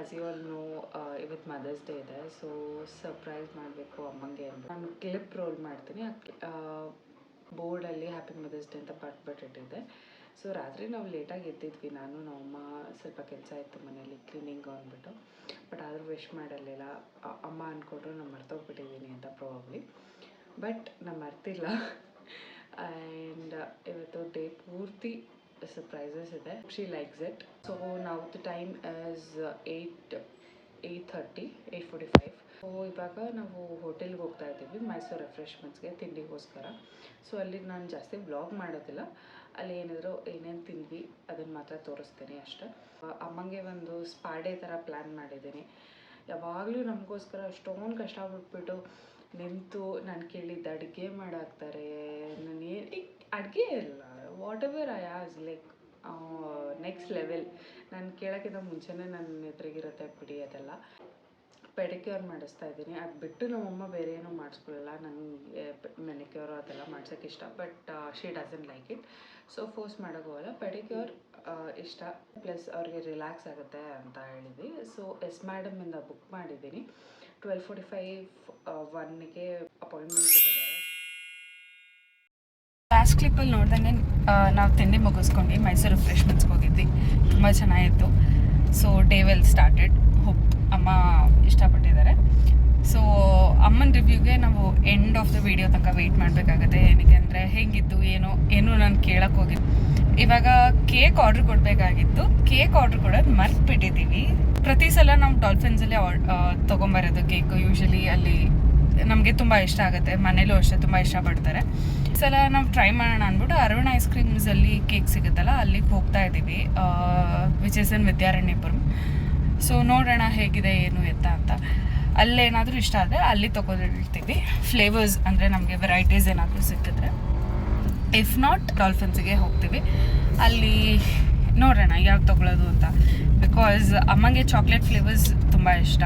As you all know ಇವತ್ತು mother's day ಇದೆ. So surprise ಮಾಡಬೇಕು ಅಮ್ಮಂಗೆ ಅಂದ್ಬಿಟ್ಟು ನಾನು ಕ್ಲಿಪ್ ರೋಲ್ ಮಾಡ್ತೀನಿ. ಬೋರ್ಡಲ್ಲಿ ಹ್ಯಾಪಿ ಮದರ್ಸ್ ಡೇ ಅಂತ ಬರ್ಬಿಟ್ಟಿಟ್ಟಿದ್ದೆ. ಸೊ ರಾತ್ರಿ ನಾವು ಲೇಟಾಗಿ ಎದ್ದಿದ್ವಿ. ನಮ್ಮಮ್ಮ ಸ್ವಲ್ಪ ಕೆಲಸ ಇತ್ತು ಮನೇಲಿ ಕ್ಲೀನಿಂಗು ಅಂದ್ಬಿಟ್ಟು. ಬಟ್ ಆದರೂ ವಿಶ್ ಮಾಡಲಿಲ್ಲ. ಅಮ್ಮ ಅಂದ್ಕೊಂಡ್ರು ನಾನು ಮರ್ತೋಗ್ಬಿಟ್ಟಿದ್ದೀನಿ ಅಂತ ಪ್ರಾಬಬ್ಲಿ. ಬಟ್ ನಾನು ಮರ್ತಿಲ್ಲ. ಆ್ಯಂಡ್ ಇವತ್ತು ಡೇ ಪೂರ್ತಿ ಸರ್ಪ್ರೈಸಸ್ ಇದೆ. She likes it. ಸೊ ನಾವು ದ ಟೈಮ್ ಆಸ್ 8:45. ಸೊ ಇವಾಗ ನಾವು ಹೋಟೆಲ್ಗೆ ಹೋಗ್ತಾ ಇದ್ದೀವಿ ಮೈಸೂರು ರಿಫ್ರೆಶ್ಮೆಂಟ್ಸ್ಗೆ ತಿಂಡಿಗೋಸ್ಕರ. ಸೊ ಅಲ್ಲಿ ನಾನು ಜಾಸ್ತಿ ವ್ಲಾಗ್ ಮಾಡೋದಿಲ್ಲ. ಅಲ್ಲಿ ಏನೇನು ತಿಂದ್ವಿ ಅದನ್ನು ಮಾತ್ರ ತೋರಿಸ್ತೀನಿ ಅಷ್ಟೇ. ಅಮ್ಮಂಗೆ ಒಂದು ಸ್ಪಾಡೇ ಥರ ಪ್ಲ್ಯಾನ್ ಮಾಡಿದ್ದೀನಿ. ಯಾವಾಗಲೂ ನಮಗೋಸ್ಕರ ಅಷ್ಟೊಂದು ಕಷ್ಟಪಟ್ಬಿಟ್ಟು ನಿಂತು ನಾನು ಕೇಳಿದ್ದ ಅಡುಗೆ ಮಾಡಾಕ್ತಾರೆ. ನಾನು ಅಡುಗೆ ಇಲ್ಲ, what ever I as like next level. ನಾನು ಕೇಳೋಕ್ಕಿಂತ ಮುಂಚೆನೇ ನನ್ನ ಎದುರಿಗಿರುತ್ತೆ ಬಿಡಿ ಅದೆಲ್ಲ. ಪೆಡಿಕ್ಯೂರ್ ಮಾಡಿಸ್ತಾ ಇದ್ದೀನಿ. ಅದು ಬಿಟ್ಟು ನಮ್ಮಮ್ಮ ಬೇರೆ ಏನೂ ಮಾಡಿಸ್ಕೊಳ್ಳಲ್ಲ. ನನಗೆ ಮೆನಿಕ್ಯೂರು ಅದೆಲ್ಲ ಮಾಡ್ಸೋಕ್ಕೆ ಇಷ್ಟ. But she doesn't like it. So force ಮಾಡೋಕ್ಕೋಗಲ್ಲ. ಪೆಡಿಕ್ಯೂರ್ ಇಷ್ಟ, ಪ್ಲಸ್ ಅವ್ರಿಗೆ ರಿಲ್ಯಾಕ್ಸ್ ಆಗುತ್ತೆ ಅಂತ ಹೇಳಿದ್ವಿ. ಸೊ ಎಸ್ ಮೇಡಮಿಂದ ಬುಕ್ ಮಾಡಿದ್ದೀನಿ. 12:45 1ಗೆ ಅಪಾಯಿಂಟ್ಮೆಂಟ್ ಕೊಟ್ಟಿದ್ದಾರೆ. ಲಾಸ್ಟ್ ಕ್ಲಿಪ್ಪಲ್ಲಿ ನೋಡ್ದಂಗೆ ನಾವು ತಿಂಡಿ ಮುಗಿಸ್ಕೊಂಡು ಮೈಸೂರು ರಿಫ್ರೆಶ್ಮೆಂಟ್ಸ್ಗೆ ಹೋಗಿದ್ವಿ. ತುಂಬ ಚೆನ್ನಾಗಿತ್ತು. So day well started. Hope ಅಮ್ಮ ಇಷ್ಟಪಟ್ಟಿದ್ದಾರೆ. ಸೊ ಅಮ್ಮನ ರಿವ್ಯೂಗೆ ನಾವು ಎಂಡ್ ಆಫ್ ದ ವಿಡಿಯೋ ತನಕ ವೆಯ್ಟ್ ಮಾಡಬೇಕಾಗುತ್ತೆ. ಏನಕ್ಕೆ ಅಂದರೆ ಹೇಗಿತ್ತು ಏನೋ ನಾನು ಕೇಳಕ್ಕೆ ಹೋಗಿದ್ದು. ಇವಾಗ ಕೇಕ್ ಆರ್ಡ್ರ್ ಕೊಡಬೇಕಾಗಿತ್ತು. ಕೇಕ್ ಆರ್ಡ್ರ್ ಕೊಡೋದು ಮರ್ತ್ಬಿಟ್ಟಿದ್ದೀವಿ. ಪ್ರತಿ ಸಲ ನಾವು ಡಾಲ್ಫಿನ್ಸಲ್ಲೇ ತೊಗೊಂಬರೋದು ಕೇಕು. ಯೂಶ್ವಲಿ ಅಲ್ಲಿ ನಮಗೆ ತುಂಬ ಇಷ್ಟ ಆಗುತ್ತೆ. ಮನೇಲೂ ಅಷ್ಟೇ ತುಂಬ ಇಷ್ಟಪಡ್ತಾರೆ. ಈ ಸಲ ನಾವು ಟ್ರೈ ಮಾಡೋಣ ಅಂದ್ಬಿಟ್ಟು ಅರುಣ್ ಐಸ್ ಕ್ರೀಮ್ಸಲ್ಲಿ ಕೇಕ್ ಸಿಗುತ್ತಲ್ಲ ಅಲ್ಲಿಗೆ ಹೋಗ್ತಾ ಇದ್ದೀವಿ. Which is in Vidyaranyapuram. So ನೋಡೋಣ ಹೇಗಿದೆ ಏನು ಎತ್ತ ಅಂತ. ಅಲ್ಲೇನಾದರೂ ಇಷ್ಟ ಆದರೆ ಅಲ್ಲಿ ತೊಗೊಂಡಿರ್ತೀವಿ. ಫ್ಲೇವರ್ಸ್ ಅಂದರೆ ನಮಗೆ ವೆರೈಟೀಸ್ ಏನಾದರೂ ಸಿಕ್ಕಿದ್ರೆ. ಇಫ್ ನಾಟ್ ಡಾಲ್ಫಿನ್ಸಿಗೆ ಹೋಗ್ತೀವಿ. ಅಲ್ಲಿ ನೋಡೋಣ ಯಾವ್ದು ತೊಗೊಳ್ಳೋದು ಅಂತ. ಬಿಕಾಸ್ ಅಮ್ಮಂಗೆ ಚಾಕ್ಲೇಟ್ ಫ್ಲೇವರ್ಸ್ ತುಂಬ ಇಷ್ಟ.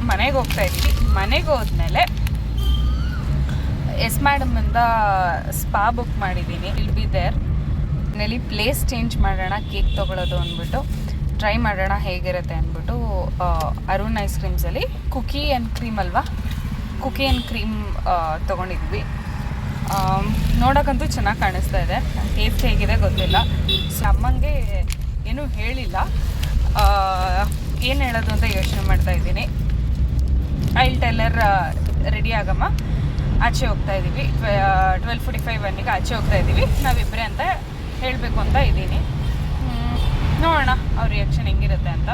ಮನೆಗೆ ಹೋಗ್ತಾ ಇದ್ದೀವಿ. ಮನೆಗೆ ಹೋದ್ಮೇಲೆ ಎಸ್ ಮೇಡಮಿಂದ ಸ್ಪಾ ಬುಕ್ ಮಾಡಿದ್ದೀನಿ. Will be there. ಮನೇಲಿ ಪ್ಲೇಸ್ ಚೇಂಜ್ ಮಾಡೋಣ ಕೇಕ್ ತೊಗೊಳ್ಳೋದು ಅಂದ್ಬಿಟ್ಟು ಟ್ರೈ ಮಾಡೋಣ ಹೇಗಿರುತ್ತೆ ಅಂದ್ಬಿಟ್ಟು ಅರುಣ್ ಐಸ್ ಕ್ರೀಮ್ಸಲ್ಲಿ ಕುಕಿ ಆ್ಯಂಡ್ ಕ್ರೀಮ್ ಅಲ್ವಾ, ಕುಕಿ ಆ್ಯಂಡ್ ಕ್ರೀಮ್ ತೊಗೊಂಡಿದ್ವಿ. ನೋಡೋಕ್ಕಂತೂ ಚೆನ್ನಾಗಿ ಕಾಣಿಸ್ತಾ ಇದೆ. ಟೇಸ್ಟ್ ಹೇಗಿದೆ ಗೊತ್ತಿಲ್ಲ. ಸೊ ಅಮ್ಮಂಗೆ ಏನೂ ಹೇಳಿಲ್ಲ. ಏನು ಹೇಳೋದು ಅಂತ ಯೋಚನೆ ಮಾಡ್ತಾಯಿದ್ದೀನಿ. ಐಲ್ ಟೆಲ್ಲರ್ ರೆಡಿ ಆಗಮ್ಮ, ಆಚೆ ಹೋಗ್ತಾ ಇದ್ದೀವಿ. 12:45 1ಗೆ ಆಚೆ ಹೋಗ್ತಾ ಇದ್ದೀವಿ ನಾವಿಬ್ಬರೇ ಅಂತ ಹೇಳಬೇಕು ಅಂತ ಇದ್ದೀನಿ. ನೋಡೋಣ ಅವ್ರ ರಿಯಾಕ್ಷನ್ ಹೆಂಗಿರುತ್ತೆ ಅಂತ.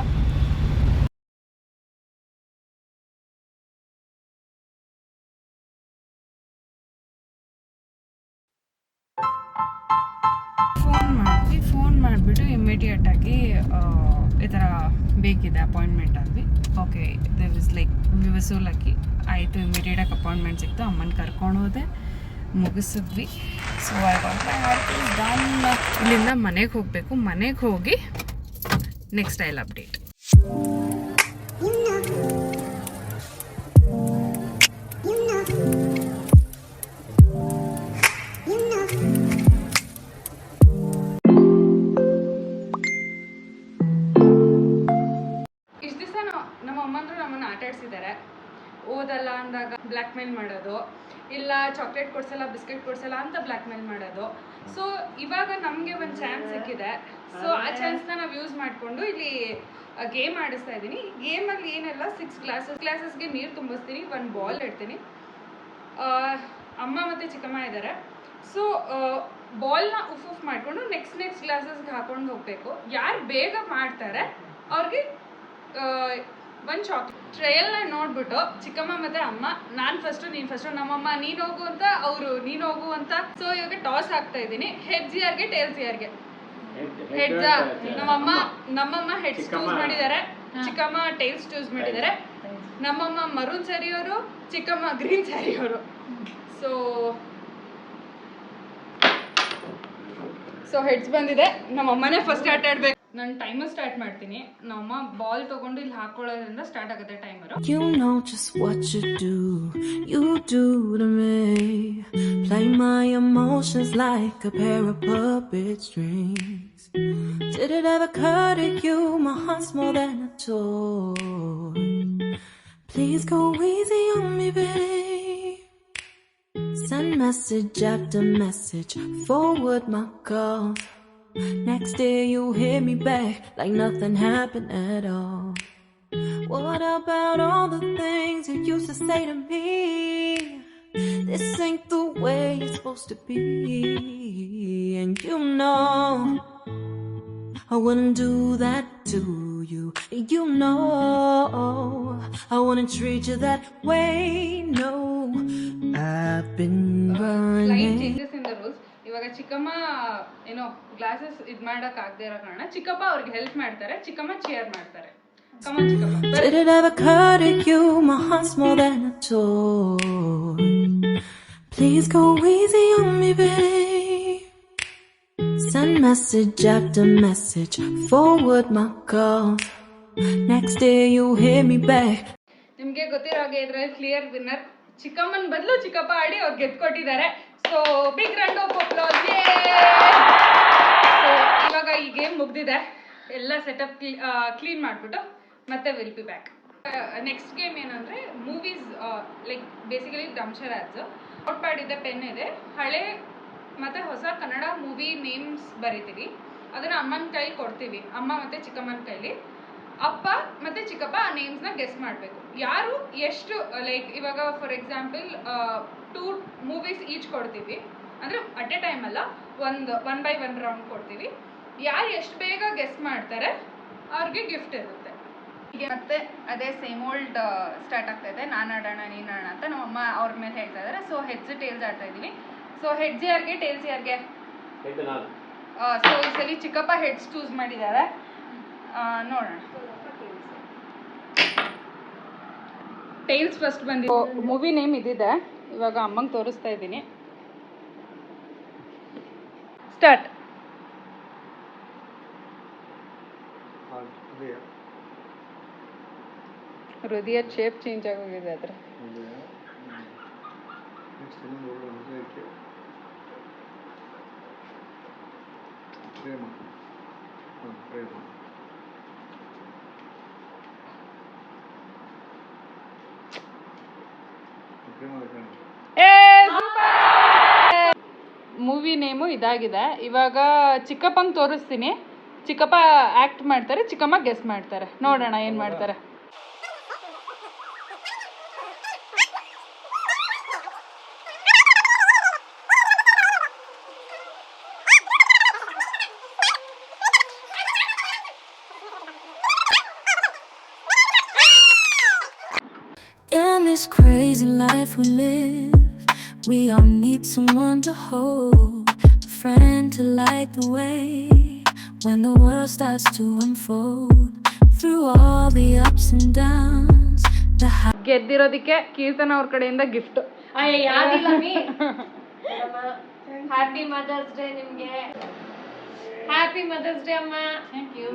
ಫೋನ್ ಮಾಡಿಬಿಟ್ಟು ಇಮಿಡಿಯೇಟಾಗಿ ಈ ಥರ ಬೇಕಿದೆ ಅಪಾಯಿಂಟ್ಮೆಂಟ್ ಅಂದ್ವಿ. Okay, they was like we was so lucky. ಆಯಿತು, ಇಮಿಡಿಯೇಟಾಗಿ ಅಪಾಯಿಂಟ್ಮೆಂಟ್ ಸಿಕ್ತು. ಅಮ್ಮನ ಕರ್ಕೊಂಡು ಹೋದೆ, ಮುಗಿಸಿದ್ವಿ. So I want my heart is done. ಇಲ್ಲಿಂದ ಮನೆಗೆ ಹೋಗಬೇಕು. ಮನೆಗೆ ಹೋಗಿ ನೆಕ್ಸ್ಟ್ ಐಲ್ ಅಪ್ಡೇಟ್. ನಮ್ಮನ್ನು ಆಟಾಡಿಸಿದ್ದಾರೆ. ಓದಲ್ಲ ಅಂದಾಗ ಬ್ಲ್ಯಾಕ್ ಮೇಲ್ ಮಾಡೋದು, ಇಲ್ಲ ಚಾಕ್ಲೇಟ್ ಕೊಡ್ಸಲ್ಲ ಬಿಸ್ಕೆಟ್ ಕೊಡ್ಸಲ್ಲ ಅಂತ ಬ್ಲ್ಯಾಕ್ ಮೇಲ್ ಮಾಡೋದು. ಸೊ ಇವಾಗ ನಮಗೆ ಒಂದು ಚಾನ್ಸ್ ಸಿಕ್ಕಿದೆ. ಸೊ ಆ ಚಾನ್ಸ್ನ ನಾವು ಯೂಸ್ ಮಾಡಿಕೊಂಡು ಇಲ್ಲಿ ಗೇಮ್ ಆಡಿಸ್ತಾ ಇದ್ದೀನಿ. ಗೇಮಲ್ಲಿ ಏನೆಲ್ಲ 6 ಗ್ಲಾಸಸ್ಗೆ ನೀರು ತುಂಬಿಸ್ತೀನಿ, 1 ಬಾಲ್ ಇಡ್ತೀನಿ. ಅಮ್ಮ ಮತ್ತು ಚಿಕ್ಕಮ್ಮ ಇದ್ದಾರೆ. ಸೊ ಬಾಲ್ನ ಉಫ್ ಮಾಡಿಕೊಂಡು ನೆಕ್ಸ್ಟ್ ಗ್ಲಾಸಸ್ಗೆ ಹಾಕೊಂಡು ಹೋಗಬೇಕು. ಯಾರು ಬೇಗ ಮಾಡ್ತಾರೆ ಅವ್ರಿಗೆ 1 ಚಾಕ್ಲೇಟ್. ಟ್ರಯಲ್ನ ನೋಡ್ಬಿಟ್ಟು ಚಿಕ್ಕಮ್ಮ ಮತ್ತೆ ಅಮ್ಮ ನಾನು ಫಸ್ಟು ನೀನು ಫಸ್ಟು, ನಮ್ಮಮ್ಮ ನೀನು ಹೋಗು ಅಂತ, ಅವರು ನೀನು ಹೋಗು ಅಂತ. ಸೊ ಇವಾಗ ಟಾಸ್ ಹಾಕ್ತಾ ಇದ್ದೀನಿ. ಹೆಡ್ಸ್ ಯಾರಿಗೆ ಟೇಲ್ಸ್ ಯಾರಿಗೆ? ಹೆಡ್ಸ್. ನಮ್ಮಮ್ಮ ಹೆಡ್ಸ್ ಚೂಸ್ ಮಾಡಿದ್ದಾರೆ, ಚಿಕ್ಕಮ್ಮ ಟೇಲ್ಸ್ ಚೂಸ್ ಮಾಡಿದ್ದಾರೆ. ನಮ್ಮಮ್ಮ ಮರೂನ್ ಸ್ಯಾರಿಯವರು, ಚಿಕ್ಕಮ್ಮ ಗ್ರೀನ್ ಸ್ಯಾರಿಯವರು. ಸೊ ಸೊ ಹೆಡ್ಸ್ ಬಂದಿದೆ. ನಮ್ಮಮ್ಮನೇ ಫಸ್ಟ್ ಆಟ ಆಡ್ಬೇಕು. ನಾನು ಟೈಮರ್ ಸ್ಟಾರ್ಟ್ ಮಾಡ್ತೀನಿ. ನಮ್ಮಮ್ಮ ಬಾಲ್ ತಗೊಂಡು ಇಲ್ಲಿ ಹಾಕೊಳ್ಳೋದ್ರಿಂದ ಸ್ಟಾರ್ಟ್ ಆಗುತ್ತೆ timer. You know just what you do to me. Play my emotions like a pair of puppet strings. Did it ever occur to you my heart's more than a toy? Please go easy on me, babe. Send message after message, forward my calls. Next day you hit me back like nothing happened at all. What about all the things you used to say to me? This ain't the way it's supposed to be. And you know I wouldn't do that to you. You know I wouldn't treat you that way. No, I've been Slight running. changes in the rules. ಇವಾಗ ಚಿಕ್ಕಮ್ಮ ಏನೋ glasses ಇದು ಮಾಡಕ್ ಆಗದೆ ಇರೋ ಕಾರಣ ಚಿಕ್ಕಪ್ಪ ಅವ್ರಿಗೆ ಹೆಲ್ಪ್ ಮಾಡ್ತಾರೆ, ಚಿಕ್ಕಮ್ಮ ಚೇರ್ ಮಾಡ್ತಾರೆ. ಕಮಾನ್ ಚಿಕ್ಕಪ್ಪ. Did it ever occur to you my heart's more than a toy? Please go easy on me, babe. Send message after message, forward my calls. Next day you hit me back. ನಿಮ್ಗೆ ಗೊತ್ತಿರೋ ಹಾಗೆ ಇದ್ರಲ್ಲಿ clear winner ಚಿಕ್ಕಮ್ಮನ ಬದಲು ಚಿಕ್ಕಪ್ಪ ಆಡಿ ಅವ್ರು ಗೆದ್ಕೊಟ್ಟಿದ್ದಾರೆ. So big round of applause. So ಇವಾಗ ಈ ಗೇಮ್ ಮುಗ್ದಿದೆ. ಎಲ್ಲ ಸೆಟಪ್ ಕ್ಲೀನ್ ಮಾಡಿಬಿಟ್ಟು ಮತ್ತೆ will be back. Next game ಏನಂದರೆ movies, like basically dumb charades out ಮಾಡಿದ್ದ ಪೆನ್ ಇದೆ. ಹಳೆ ಮತ್ತು ಹೊಸ ಕನ್ನಡ ಮೂವಿ ನೇಮ್ಸ್ ಬರಿತೀವಿ. ಅದನ್ನು ಅಮ್ಮನ ಕೈಲಿ ಕೊಡ್ತೀವಿ, ಅಮ್ಮ ಮತ್ತು ಚಿಕ್ಕಮ್ಮನ ಕೈಲಿ. ಅಪ್ಪ ಮತ್ತು ಚಿಕ್ಕಪ್ಪ ಆ ನೇಮ್ಸ್ನ ಗೆಸ್ ಮಾಡಬೇಕು. ಯಾರು ಎಷ್ಟು, ಲೈಕ್ ಇವಾಗ ಫಾರ್ ಎಕ್ಸಾಂಪಲ್ 2 ಮೂವೀಸ್ ಈಚ್ ಕೊಡ್ತೀವಿ ಅಂದರೆ ಅಟ್ ಎ ಟೈಮ್ ಅಲ್ಲ, ಒನ್ ಬೈ ಒನ್ ರೌಂಡ್ ಕೊಡ್ತೀವಿ. ಯಾರು ಎಷ್ಟು ಬೇಗ ಗೆಸ್ ಮಾಡ್ತಾರೆ ಅವ್ರಿಗೆ ಗಿಫ್ಟ್ ಇರುತ್ತೆ. ಹೀಗೆ ಮತ್ತೆ ಅದೇ ಸೇಮ್ ಓಲ್ಡ್ ಸ್ಟಾರ್ಟ್ ಆಗ್ತಾ ಇದೆ. ನಾನು ಆಡೋಣ ನೀನು ಆಡೋಣ ಅಂತ ನಮ್ಮಮ್ಮ ಅವ್ರ ಮೇಲೆ ಹೇಳ್ತಾ ಇದ್ದಾರೆ. ಸೊ ಹೆಡ್ಸ್ ಟೇಲ್ಸ್ ಆಡ್ತಾ ಇದ್ದೀವಿ. ಸೊ ಹೆಡ್ಸ್ ಯಾರಿಗೆ ಟೇಲ್ಸ್ ಯಾರಿಗೆ? ಸೊ ಈ ಸಲ ಚಿಕ್ಕಪ್ಪ ಹೆಡ್ಸ್ ಚೂಸ್ ಮಾಡಿದ್ದಾರೆ. ನೋಡೋಣ. ಟೈಲ್ಸ್ ಫಸ್ಟ್ ಬಂದಿದೆ. ಮೂವಿ ನೇಮ್ ಇದಿದೆ. ಇವಾಗ ಅಮ್ಮಂಗೆ ತೋರಿಸ್ತಾ ಇದ್ದೀನಿ. ಸ್ಟಾರ್ಟ್. ಹೃದಯ ಶೇಪ್ ಚೇಂಜ್ ಆಗೋಗಿದೆ ಅದ್ರ. ಮೂವಿ ನೇಮು ಇದಾಗಿದೆ. ಇವಾಗ ಚಿಕ್ಕಪ್ಪಂಗೆ ತೋರಿಸ್ತೀನಿ. ಚಿಕ್ಕಪ್ಪ ಆ್ಯಕ್ಟ್ ಮಾಡ್ತಾರೆ, ಚಿಕ್ಕಮ್ಮ ಗೆಸ್ ಮಾಡ್ತಾರೆ. ನೋಡೋಣ ಏನು ಮಾಡ್ತಾರೆ. In this crazy life we live, we all need someone to hold, a friend to light the way when the world starts to unfold. Through all the ups and downs, the ಗೆದ್ದಿರೋದಕ್ಕೆ Keerthana ಅವ್ರ ಕಡೆಯಿಂದ gift. Happy mother's day ನಿಮ್ಗೆ. Happy mother's day ಅಮ್ಮ. Thank you.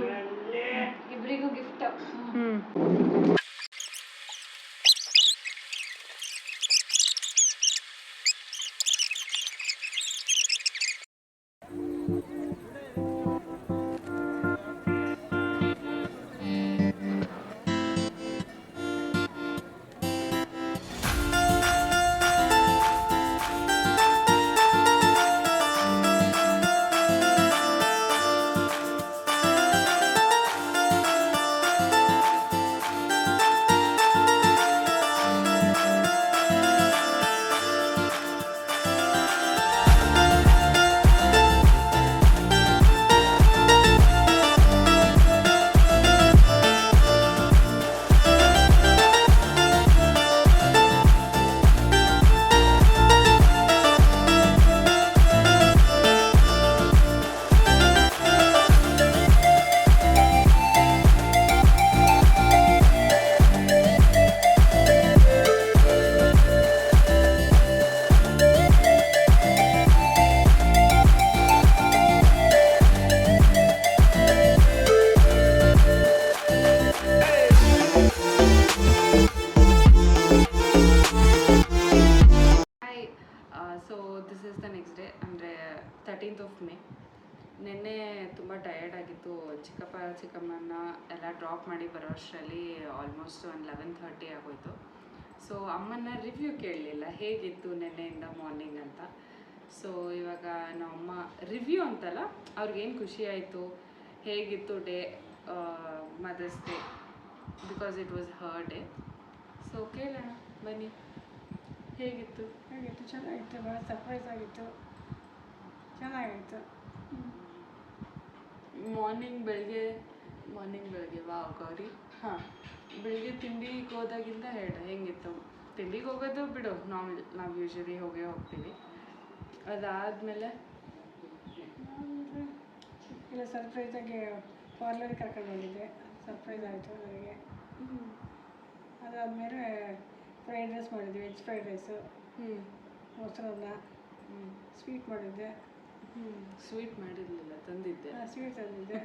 ಇಬ್ಬರಿಗೂ gift. Of May. ನಿನ್ನೆ ತುಂಬ tired ಆಗಿತ್ತು. ಚಿಕ್ಕಪ್ಪ ಚಿಕ್ಕಮ್ಮನ ಎಲ್ಲ ಡ್ರಾಪ್ ಮಾಡಿ ಬರೋ ಅಷ್ಟರಲ್ಲಿ ಆಲ್ಮೋಸ್ಟ್ ಒಂದು 11:30 ಆಗೋಯಿತು. ಸೊ ಅಮ್ಮನ ರಿವ್ಯೂ ಕೇಳಲಿಲ್ಲ ಹೇಗಿತ್ತು ನೆನ್ನೆಯಿಂದ ಮಾರ್ನಿಂಗ್ ಅಂತ. ಸೊ ಇವಾಗ ನಮ್ಮಮ್ಮ ರಿವ್ಯೂ ಅಂತಲ್ಲ, ಅವ್ರಿಗೇನು ಖುಷಿ ಆಯಿತು, ಹೇಗಿತ್ತು day, mother's day, because it was her day. So ಕೇಳೋಣ ಬನ್ನಿ, ಹೇಗಿತ್ತು? ಚೆನ್ನಾಗಿತ್ತು, ಭಾಳ ಸರ್ಪ್ರೈಸ್ ಆಗಿತ್ತು, ಚೆನ್ನಾಗಿತ್ತು. ಮಾರ್ನಿಂಗ್ ಬೆಳಗ್ಗೆ ವಾ ಗೌರಿ, ಹಾಂ ಬೆಳಿಗ್ಗೆ ತಿಂಡಿಗೆ ಹೋದಾಗಿಂದ ಹೇಳಿ ಹೆಂಗಿತ್ತು? ತಿಂಡಿಗೆ ಹೋಗೋದು ಬಿಡು, ನಾವು ಯೂಶ್ವಲಿ ಹೋಗ್ತೀವಿ. ಅದಾದಮೇಲೆ ಇಲ್ಲ, ಸರ್ಪ್ರೈಸಾಗಿ ಪಾರ್ಲರ್ಗೆ ಕರ್ಕೊಂಡು ಹೋಗಿದ್ದೆ, ಸರ್ಪ್ರೈಸ್ ಆಯಿತು ನನಗೆ. ಅದಾದಮೇಲೆ ಫ್ರೈಡ್ ರೈಸ್ ಮಾಡಿದ್ವಿ, ವೆಜ್ ಫ್ರೈಡ್ ರೈಸು, ಮೊಸರನ್ನ, ಸ್ವೀಟ್ ಮಾಡಿದ್ದೆ. ಸ್ವೀಟ್ ಮಾಡಿರಲಿಲ್ಲ, ತಂದಿದ್ದೆ. ಸ್ವೀಟ್ ತಂದಿದ್ದೆ.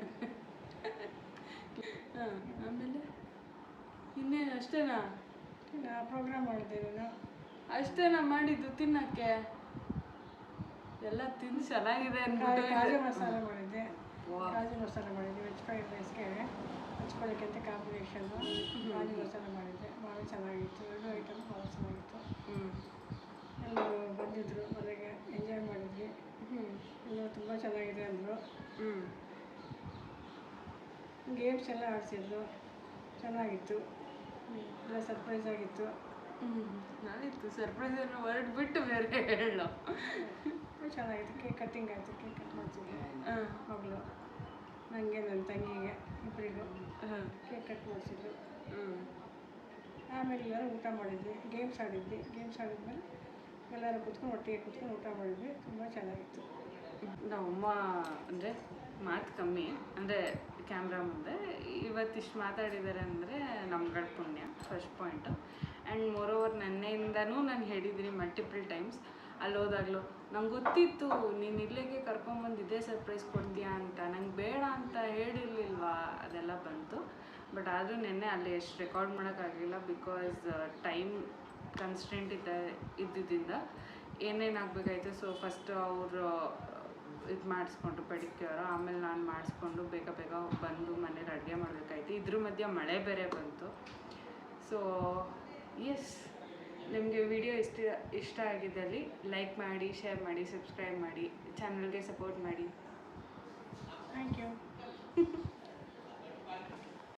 ಹಾಂ, ಆಮೇಲೆ ಇನ್ನೇನು ಅಷ್ಟೇನಾ? ಪ್ರೋಗ್ರಾಮ್ ಮಾಡಿದ್ದೆ ನಾನು. ಅಷ್ಟೇನಾ ಮಾಡಿದ್ದು ತಿನ್ನೋಕ್ಕೆ? ಎಲ್ಲ ತಿಂದು ಚೆನ್ನಾಗಿದೆ ಅಂದ್ಬಿಟ್ಟು ಕಾಜು ಮಸಾಲ ಮಾಡಿದ್ದೆ. ಕಾಜು ಮಸಾಲ ಮಾಡಿದ್ದೆ ವೆಜ್ ಫ್ರೈಡ್ ರೈಸ್ಗೆ ಹಚ್ಕೊಳ್ಳೋಕ್ಕಿಂತ ಕಾಂಬಿನೇಷನ್ನು. ಕಾಜು ಮಸಾಲ ಮಾಡಿದ್ದೆ, ಭಾಳ ಚೆನ್ನಾಗಿತ್ತು. 2 ಐಟಮ್ ಭಾಳ ಚೆನ್ನಾಗಿತ್ತು. ಎಲ್ಲರೂ ಬಂದಿದ್ದರು ಮನೆಗೆ, ಎಂಜಾಯ್ ಮಾಡಿದ್ವಿ. ಎಲ್ಲರೂ ತುಂಬ ಚೆನ್ನಾಗಿದೆ ಅಂದರು. ಗೇಮ್ಸ್ ಎಲ್ಲ ಆಡಿಸಿದ್ರು, ಚೆನ್ನಾಗಿತ್ತು. ಎಲ್ಲ ಸರ್ಪ್ರೈಸ್ ಆಗಿತ್ತು. ನಾನಿತ್ತು ಸರ್ಪ್ರೈಸ್ ಏನೋ ವರ್ಡ್ ಬಿಟ್ಟು ಬೇರೆ ಹೇಳೋ. ಚೆನ್ನಾಗಿತ್ತು. ಕೇಕ್ ಕಟ್ಟಿಂಗ್ ಆಯಿತು, ಕೇಕ್ ಕಟ್ ಮಾಡ್ತಿದ್ದೆ ಮಗಳು, ನನಗೆ ನನ್ನ ತಂಗಿಗೆ ಇಬ್ಬರಿಗೂ ಕೇಕ್ ಕಟ್ ಮಾಡಿಸಿದ್ರು. ಆಮೇಲೆ ಎಲ್ಲರೂ ಊಟ ಮಾಡಿದ್ವಿ, ಗೇಮ್ಸ್ ಆಡಿದ್ಮೇಲೆ ಎಲ್ಲರೂ ಒಟ್ಟಿಗೆ ಕೂತ್ಕೊಂಡು ಊಟ ಮಾಡಿದ್ವಿ. ತುಂಬ ಚೆನ್ನಾಗಿತ್ತು. ನಮ್ಮಮ್ಮ ಅಂದರೆ ಮಾತು ಕಮ್ಮಿ, ಅಂದರೆ ಕ್ಯಾಮ್ರಾ ಮುಂದೆ ಇವತ್ತಿಷ್ಟು ಮಾತಾಡಿದ್ದಾರೆ ಅಂದರೆ ನಮ್ಗಳ ಪುಣ್ಯ, ಫಸ್ಟ್ ಪಾಯಿಂಟು. ಆ್ಯಂಡ್ ಮೋರೋವರ್ ನೆನ್ನೆಯಿಂದನೂ ನಾನು ಹೇಳಿದ್ದೀನಿ ಮಲ್ಟಿಪಲ್ ಟೈಮ್ಸ್. ಅಲ್ಲಿ ಹೋದಾಗಲೂ ನಂಗೆ ಗೊತ್ತಿತ್ತು ನೀನು ಇಲ್ಲಿಗೆ ಕರ್ಕೊಂಬಂದು ಇದೇ ಸರ್ಪ್ರೈಸ್ ಕೊಡ್ತೀಯಾ ಅಂತ, ನಂಗೆ ಬೇಡ ಅಂತ ಹೇಳಿರ್ಲಿಲ್ವಾ, ಅದೆಲ್ಲ ಬಂತು. ಬಟ್ ಆದರೂ ನೆನ್ನೆ ಅಲ್ಲಿ ಎಷ್ಟು ರೆಕಾರ್ಡ್ ಮಾಡೋಕ್ಕಾಗಲಿಲ್ಲ, ಬಿಕಾಸ್ ಟೈಮ್ ಕನ್ಸ್ಟೆಂಟ್ ಇದ್ದಿದ್ದರಿಂದ ಏನೇನು ಆಗಬೇಕಾಯ್ತು. ಸೊ ಫಸ್ಟ್ ಅವರು ಇದು ಮಾಡಿಸ್ಕೊಂಡ್ರು ಪೆಡಿಕ್ಯೂರ್, ಆಮೇಲೆ ನಾನು ಮಾಡಿಸ್ಕೊಂಡು ಬೇಗ ಬಂದು ಮನೇಲಿ ಅಡುಗೆ ಮಾಡಬೇಕಾಯ್ತು. ಇದ್ರ ಮಧ್ಯೆ ಮಳೆ ಬೇರೆ ಬಂತು. ಸೊ ಎಸ್, ನಿಮಗೆ ವಿಡಿಯೋ ಇಷ್ಟ ಆಗಿದ್ದಲ್ಲಿ ಲೈಕ್ ಮಾಡಿ, ಶೇರ್ ಮಾಡಿ, ಸಬ್ಸ್ಕ್ರೈಬ್ ಮಾಡಿ, ಚಾನಲ್ಗೆ ಸಪೋರ್ಟ್ ಮಾಡಿ.